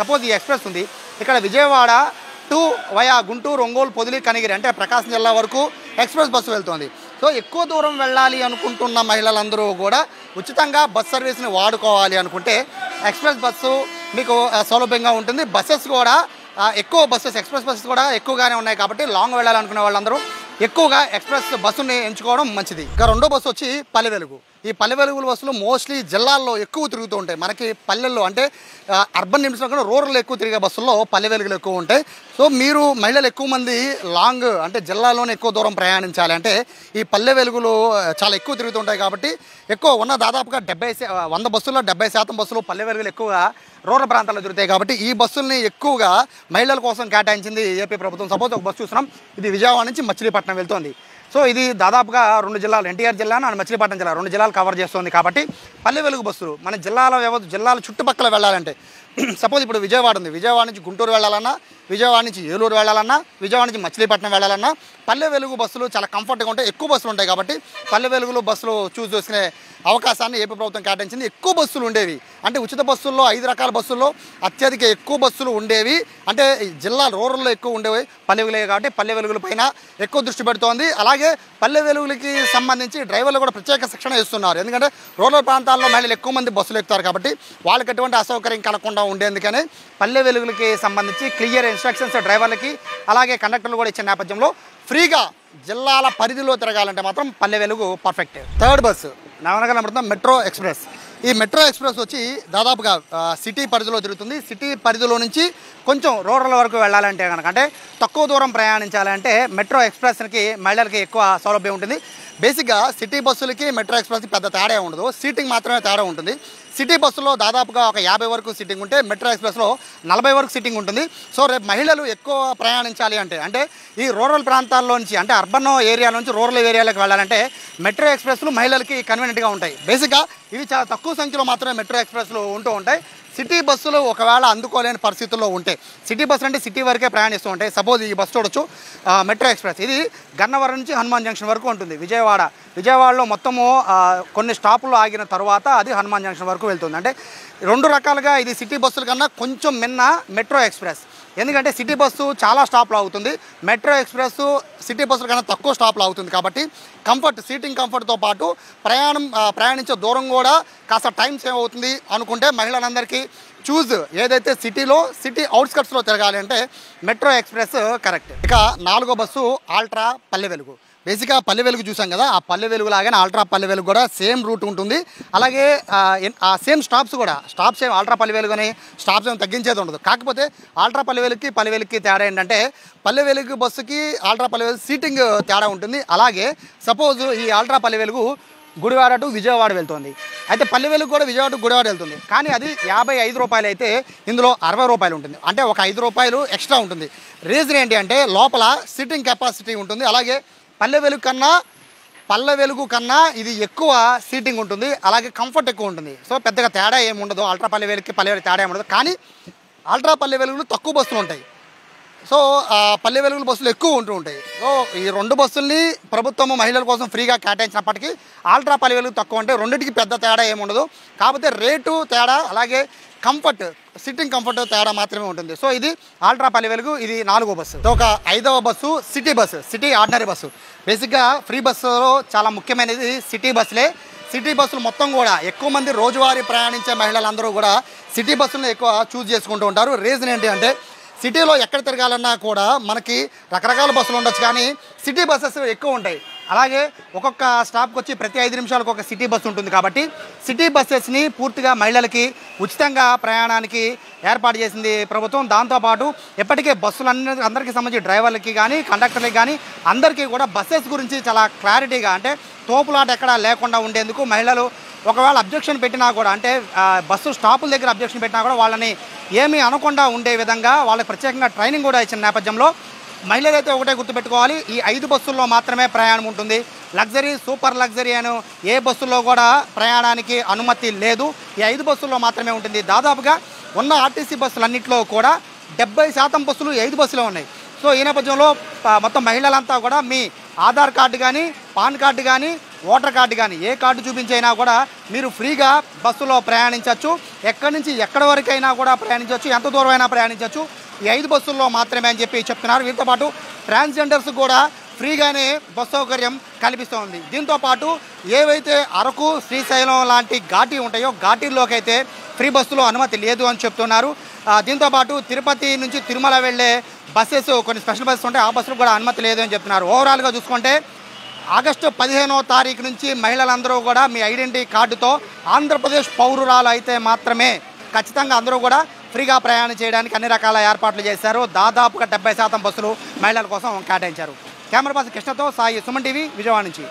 Suppose ఈ express ఉంది, ఇక్కడ విజయవాడ టు వయా గుంటూరు, ఒంగోలు, పొదిలి, కనిగిరి అంటే ప్రకాశం జిల్లా వరకు ఎక్స్ప్రెస్ బస్సు వెళ్తుంది. సో ఎక్కువ దూరం వెళ్ళాలి అనుకుంటున్న మహిళలందరూ కూడా ఉచితంగా బస్ సర్వీస్ని వాడుకోవాలి అనుకుంటే ఎక్స్ప్రెస్ బస్సు మీకు సౌలభ్యంగా ఉంటుంది. బస్సెస్ కూడా ఎక్కువ బస్సెస్ ఎక్స్ప్రెస్ బస్సెస్ కూడా ఎక్కువగానే ఉన్నాయి కాబట్టి లాంగ్ వెళ్ళాలనుకునే వాళ్ళందరూ ఎక్కువగా ఎక్స్ప్రెస్ బస్సుని ఎంచుకోవడం మంచిది. ఇక రెండో బస్సు వచ్చి పల్లె వెలుగు. ఈ పల్లె వెలుగుల బస్సులు మోస్ట్లీ జిల్లాల్లో ఎక్కువ తిరుగుతూ ఉంటాయి. మనకి పల్లెల్లో అంటే అర్బన్ లిమిట్స్లో కూడా రూరల్ ఎక్కువ తిరిగే బస్సుల్లో పల్లె వెలుగులు ఎక్కువ ఉంటాయి. సో మీరు మహిళలు ఎక్కువ మంది లాంగ్ అంటే జిల్లాలోనే ఎక్కువ దూరం ప్రయాణించాలి అంటే ఈ పల్లె వెలుగులు చాలా ఎక్కువ తిరుగుతుంటాయి కాబట్టి ఎక్కువ ఉన్న దాదాపుగా 100 బస్సుల్లో 70% బస్సులు పల్లె వెలుగులు ఎక్కువగా రూరల్ ప్రాంతాల్లో తిరుగుతాయి కాబట్టి ఈ బస్సుల్ని ఎక్కువగా మహిళల కోసం కేటాయించింది ఏపీ ప్రభుత్వం. సపోజ్ ఒక బస్సు చూస్తున్నాం, ఇది విజయవాడ నుంచి మచిలీపట్నం వెళ్తుంది. సో ఇది దాదాపుగా 2 జిల్లాలు, ఎన్టీఆర్ జిల్లా అండ్ మచిలీపట్నం జిల్లా 2 జిల్లాలు కవర్ చేస్తుంది కాబట్టి పల్లె వెలుగు బస్సులు మన జిల్లాల చుట్టుపక్కల వెళ్ళాలంటే సపోజ్ ఇప్పుడు విజయవాడ ఉంది, విజయవాడ నుంచి గుంటూరు వెళ్ళాలన్నా, విజయవాడ నుంచి ఏలూరు వెళ్ళాలన్నా, విజయవాడ నుంచి మచిలీపట్నం వెళ్ళాలన్నా పల్లె వెలుగు బస్సులు చాలా కంఫర్ట్గా ఉంటాయి. ఎక్కువ బస్సులు ఉంటాయి కాబట్టి పల్లె వెలుగులు బస్సులు చూస్ చేసుకునే అవకాశాన్ని ఏపీ ప్రభుత్వం కేటాయించింది. ఎక్కువ బస్సులు ఉండేవి అంటే ఉచిత బస్సుల్లో 5 రకాల బస్సుల్లో అత్యధిక ఎక్కువ బస్సులు ఉండేవి అంటే జిల్లా రూరల్లో ఎక్కువ ఉండేవి పల్లె వెలుగులే కాబట్టి పల్లె వెలుగుల పైన ఎక్కువ దృష్టి పెడుతోంది. అలాగే పల్లె వెలుగులకి సంబంధించి డ్రైవర్లు కూడా ప్రత్యేక శిక్షణ ఇస్తున్నారు. ఎందుకంటే రూరల్ ప్రాంతాల్లో మహిళలు ఎక్కువ మంది బస్సులు ఎక్కుతారు కాబట్టి వాళ్ళకి ఎటువంటి అసౌకర్యం కలగకుండా ఉండేందుకనే పల్లె వెలుగులకి సంబంధించి క్లియర్ ఇన్స్ట్రక్షన్స్ డ్రైవర్లకి అలాగే కండక్టర్లు కూడా ఇచ్చిన నేపథ్యంలో ఫ్రీగా జిల్లాల పరిధిలో తిరగాలంటే మాత్రం Palle Velugu perfect. Third bus నవనగరం మెట్రో ఎక్స్ప్రెస్. ఈ మెట్రో ఎక్స్ప్రెస్ వచ్చి దాదాపుగా సిటీ పరిధిలో తిరుగుతుంది. సిటీ పరిధిలో నుంచి కొంచెం రూరల్ వరకు వెళ్ళాలంటే కనుక అంటే తక్కువ దూరం ప్రయాణించాలంటే మెట్రో ఎక్స్ప్రెస్కి మహిళలకి ఎక్కువ సౌలభ్యం ఉంటుంది. బేసిక్గా సిటీ బస్సులకి మెట్రో ఎక్స్ప్రెస్కి పెద్ద తేడా ఉండదు, సీటింగ్ మాత్రమే తేడా ఉంటుంది. సిటీ బస్సులో దాదాపుగా ఒక 50 వరకు సీటింగ్ ఉంటే మెట్రో ఎక్స్ప్రెస్లో 40 వరకు సీటింగ్ ఉంటుంది. సో రేపు మహిళలు ఎక్కువ ప్రయాణించాలి అంటే ఈ రూరల్ ప్రాంతాల్లో నుంచి అంటే అర్బన్ ఏరియాల నుంచి రూరల్ ఏరియాలకు వెళ్ళాలంటే మెట్రో ఎక్స్ప్రెస్లు మహిళలకి కన్వీనియంట్గా ఉంటాయి. బేసిక్గా ఇవి చాలా తక్కువ సంఖ్యలో మాత్రమే మెట్రో ఎక్స్ప్రెస్లు ఉంటూ ఉంటాయి. సిటీ బస్సులు ఒకవేళ అందుకోలేని పరిస్థితుల్లో ఉంటే సిటీ బస్సులు అంటే సిటీ వరకే ప్రయాణిస్తూ ఉంటాయి. సపోజ్ ఈ బస్సు చూడొచ్చు, మెట్రో ఎక్స్ప్రెస్ ఇది గన్నవరం నుంచి హనుమాన్ జంక్షన్ వరకు ఉంటుంది. విజయవాడలో మొత్తము కొన్ని స్టాపులు ఆగిన తర్వాత అది హనుమాన్ జంక్షన్ వరకు వెళ్తుంది. అంటే 2 రకాలుగా ఇది సిటీ బస్సుల కన్నా కొంచెం మిన్న మెట్రో ఎక్స్ప్రెస్. ఎందుకంటే సిటీ బస్సు చాలా స్టాప్లు అవుతుంది, మెట్రో ఎక్స్ప్రెస్ సిటీ బస్సుల కన్నా తక్కువ స్టాప్లు అవుతుంది కాబట్టి కంఫర్ట్ సీటింగ్ కంఫర్ట్తో పాటు ప్రయాణించే దూరం కూడా కాస్త టైం సేవ్ అవుతుంది అనుకుంటే మహిళలందరికీ ఏదైతే సిటీ అవుట్స్కట్స్లో తిరగాలి అంటే మెట్రో ఎక్స్ప్రెస్ కరెక్ట్. ఇక 4వ బస్సు ఆల్ట్రా పల్లె వెలుగు. బేసిక్గా పల్లె వెలుగు చూసాం కదా, ఆ పల్లె వెలుగు లాగానే ఆల్ట్రా పల్లె వెలుగు కూడా సేమ్ రూట్ ఉంటుంది. అలాగే ఆ సేమ్ స్టాప్స్ ఏం ఆల్ట్రా పల్లె వెలుగు అని స్టాప్స్ ఏం తగ్గించేది ఉండదు. కాకపోతే ఆల్ట్రా పల్లె వెలుగుకి తేడా ఏంటంటే పల్లె వెలుగు బస్సుకి ఆల్ట్రా పల్లె వెలుగు సీటింగ్ తేడా ఉంటుంది. అలాగే సపోజ్ ఈ ఆల్ట్రా పల్లె వెలుగు గుడివాడ టు విజయవాడ వెళ్తుంది, అయితే పల్లె వెలుగు కూడా విజయవాడ టు గుడివాడ వెళ్తుంది. కానీ అది 55 రూపాయలు అయితే ఇందులో 60 రూపాయలు ఉంటుంది, అంటే ఒక 5 రూపాయలు ఎక్స్ట్రా ఉంటుంది. రీజన్ ఏంటి అంటే లోపల సిట్టింగ్ కెపాసిటీ ఉంటుంది. అలాగే పల్లె వెలుగు కన్నా ఇది ఎక్కువ సీటింగ్ ఉంటుంది, అలాగే కంఫర్ట్ ఎక్కువ ఉంటుంది. సో పెద్దగా తేడా ఏమి ఉండదు, ఆల్ట్రా పల్లె వెలుగుకి పల్లె వెలుగు తేడా ఏమి ఉండదు. కానీ ఆల్ట్రా పల్లె వెలుగులు తక్కువ బస్సులు ఉంటాయి, సో పల్లె వెలుగుల బస్సులు ఎక్కువ ఉంటూ ఉంటాయి. సో ఈ 2 బస్సుల్ని ప్రభుత్వం మహిళల కోసం ఫ్రీగా కేటాయించినప్పటికీ ఆల్ట్రా పల్లె వెలుగు తక్కువ అంటే రెండింటికి పెద్ద తేడా ఏమి ఉండదు. కాకపోతే రేటు తేడా అలాగే సిట్టింగ్ కంఫర్ట్ తేడా మాత్రమే ఉంటుంది. సో ఇది ఆల్ట్రా పల్లె వెలుగు, ఇది 4వ బస్సు. ఒక 5వ బస్సు సిటీ ఆర్డినరీ బస్సు. బేసిక్గా ఫ్రీ బస్సులో చాలా ముఖ్యమైనది సిటీ బస్సులే. సిటీ బస్సులు మొత్తం కూడా ఎక్కువ మంది రోజువారీ ప్రయాణించే మహిళలందరూ కూడా సిటీ బస్సులను ఎక్కువ చూస్ చేసుకుంటూ ఉంటారు. రీజన్ ఏంటి అంటే సిటీలో ఎక్కడ తిరగాలన్నా కూడా మనకి రకరకాల బస్సులు ఉండొచ్చు, కానీ సిటీ బస్సెస్ ఎక్కువ ఉంటాయి. అలాగే ఒక్కొక్క స్టాప్కి వచ్చి ప్రతి 5 నిమిషాలకు ఒక సిటీ బస్సు ఉంటుంది కాబట్టి సిటీ బస్సెస్ని పూర్తిగా మహిళలకి ఉచితంగా ప్రయాణానికి ఏర్పాటు చేసింది ప్రభుత్వం. దాంతోపాటు ఎప్పటికే అందరికీ సంబంధించి డ్రైవర్లకి కానీ కండక్టర్లకి కానీ అందరికీ కూడా బస్సెస్ గురించి చాలా క్లారిటీగా అంటే తోపులాట ఎక్కడా లేకుండా ఉండేందుకు మహిళలు ఒకవేళ అబ్జెక్షన్ పెట్టినా కూడా అంటే బస్సు స్టాపుల దగ్గర అబ్జెక్షన్ పెట్టినా కూడా వాళ్ళని ఏమీ అనకుండా ఉండే విధంగా వాళ్ళకి ప్రత్యేకంగా ట్రైనింగ్ కూడా ఇచ్చిన నేపథ్యంలో మహిళలైతే ఒకటే గుర్తుపెట్టుకోవాలి, ఈ 5 బస్సుల్లో మాత్రమే ప్రయాణం ఉంటుంది. లగ్జరీ సూపర్ లగ్జరీ అని ఏ బస్సుల్లో కూడా ప్రయాణానికి అనుమతి లేదు, ఈ 5 బస్సుల్లో మాత్రమే ఉంటుంది. దాదాపుగా ఉన్న ఆర్టీసీ బస్సులన్నింటిలో కూడా 70% బస్సులు 5 బస్సులో ఉన్నాయి. సో ఈ నేపథ్యంలో మొత్తం మహిళలంతా కూడా మీ ఆధార్ కార్డు కానీ, పాన్ కార్డు కానీ, ఓటర్ కార్డు కానీ ఏ కార్డు చూపించైనా కూడా మీరు ఫ్రీగా బస్సులో ప్రయాణించవచ్చు. ఎక్కడి నుంచి ఎక్కడి వరకైనా కూడా ప్రయాణించవచ్చు, ఎంత దూరం అయినా ప్రయాణించవచ్చు. ఈ 5 బస్సుల్లో మాత్రమే అని చెప్పి చెప్తున్నారు. వీటితో పాటు ట్రాన్స్జెండర్స్ కూడా ఫ్రీగానే బస్సు సౌకర్యం కల్పిస్తోంది. దీంతోపాటు ఏవైతే అరకు, శ్రీశైలం లాంటి ఘాటీ ఉంటాయో ఘాటీల్లోకి అయితే ఫ్రీ బస్సులో అనుమతి లేదు అని చెప్తున్నారు. దీంతోపాటు తిరుపతి నుంచి తిరుమల వెళ్ళే బస్సెస్ కొన్ని స్పెషల్ బస్సెస్ ఉంటాయి, ఆ బస్సులు కూడా అనుమతి లేదు అని చెప్తున్నారు. ఓవరాల్గా చూసుకుంటే ఆగస్టు 15వ తారీఖు నుంచి మహిళలందరూ కూడా మీ ఐడెంటిటీ కార్డుతో ఆంధ్రప్రదేశ్ పౌరురాలు అయితే మాత్రమే ఖచ్చితంగా అందరూ కూడా ఫ్రీగా ప్రయాణం చేయడానికి అన్ని రకాల ఏర్పాట్లు చేశారు. దాదాపుగా 70% బస్సులు మహిళల కోసం కేటాయించారు. కెమెరా పర్సన్ కృష్ణతో సాయి, సుమన్ టీవీ, విజయవాడ నుంచి.